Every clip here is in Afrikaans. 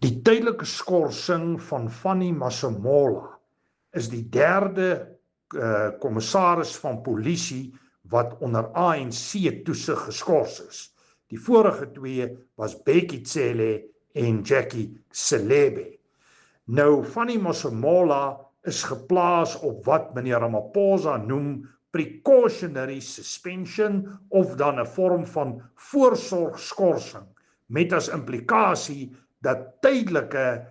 Die tydelike skorsing van Fanny Masemola is die derde kommissaris van polisie wat onder ANC toesig geskort is. Die vorige twee was Bheki Cele en Jackie Selebe. Nou, Fanny Masemola is geplaas op wat meneer Ramaphosa noem precautionary suspension of dan 'n vorm van voorsorgskorsing met as implikasie dat tydelike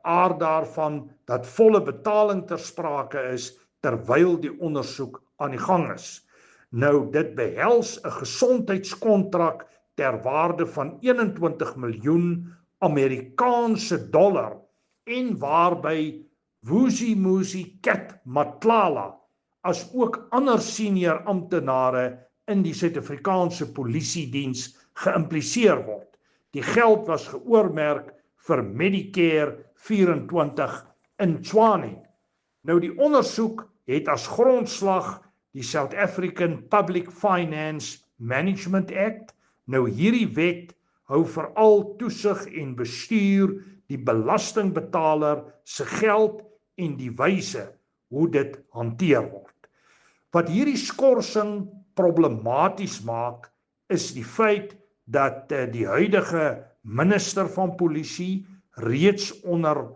aard daarvan dat volle betaling ter sprake is terwyl die ondersoek aan die gang is. Nou, dit behels 'n gesondheidskontrak ter waarde van 21 miljoen Amerikaanse dollar en waarby Vusimuzi Cat Matlala as ook ander senior amptenare in die Suid-Afrikaanse polisiediens geïmpliseer word. Die geld was geoormerk vir Medicare 24 in Tshwane. Nou, die ondersoek het as grondslag die South African Public Finance Management Act. Nou, hierdie wet hou veral toesig en bestuur die belastingbetaler se geld en die wyse hoe dit hanteer word. Wat hierdie skorsing problematies maak, is die feit dat die huidige minister van polisie reeds onder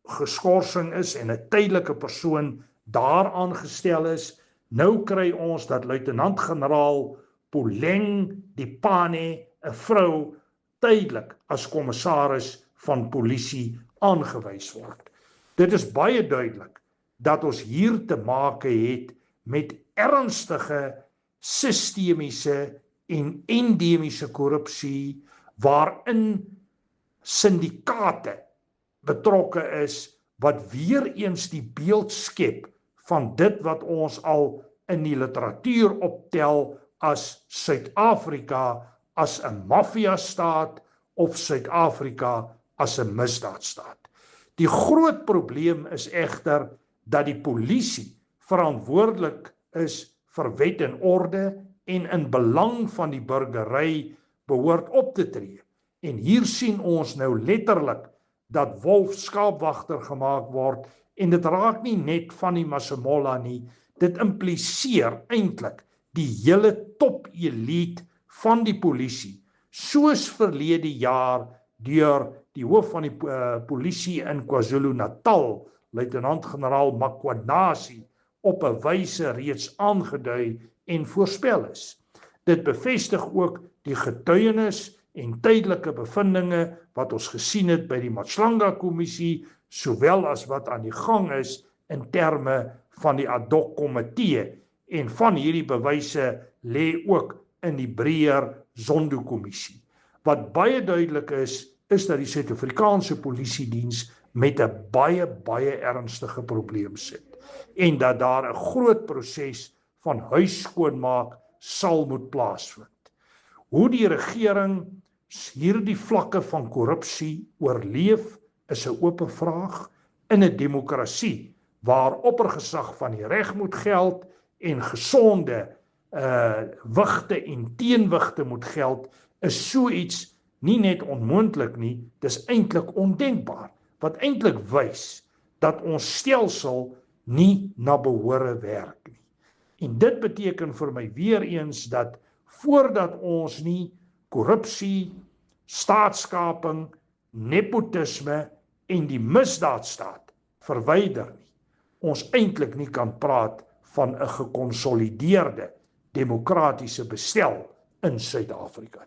geskorsing is en 'n tydelike persoon daar aangestel is. Nou kry ons dat luitenant-generaal Puleng Dipane, 'n vrou, tydelik as kommissaris van polisie aangewys word. Dit is baie duidelik dat ons hier te make het met ernstige sistemiese en endemiese korrupsie waarin syndikaate betrokke is wat weer eens die beeld skep van dit wat ons al in die literatuur optel as Suid-Afrika as 'n maffiastaat of Suid-Afrika as 'n misdaadstaat. Die groot probleem is egter dat die polisie verantwoordelik is vir wet en orde en in belang van die burgery behoort op te tree. En hier sien ons nou letterlik dat wolf skaapwagter gemaak word en dit raak nie net van die Masemola nie, dit impliseer eintlik die hele top-elite van die polisie, soos verlede jaar deur die hoof van die polisie in KwaZulu-Natal, luitenant-generaal Makwanasi, op 'n wyse reeds aangedui en voorspel is. Dit bevestig ook die getuienis en tydelike bevindinge wat ons gesien het by die Matslanga-kommissie, sowel as wat aan die gang is in terme van die ad hoc komitee, en van hierdie bewyse lê ook in die breër Zondo-kommissie. Wat baie duidelik is dat die Suid-Afrikaanse polisiediens met 'n baie ernstige probleem sit en dat daar 'n groot proses van huisskoonmaak sal moet plaasvind. Hoe die regering hierdie vlakke van korrupsie oorleef is 'n oop vraag in 'n demokrasie waar oppergesag van die reg moet geld en gesonde wigte en teenwigte moet geld, is so iets nie net onmoontlik nie, dis eintlik ondenkbaar, wat eintlik wys dat ons stelsel nie na behore werk nie. En dit beteken vir my weer eens dat voordat ons nie korrupsie, staatskaping, nepotisme en die misdaadstaat verwyder nie, ons eintlik nie kan praat van 'n gekonsolideerde demokratiese bestel in Suid-Afrika.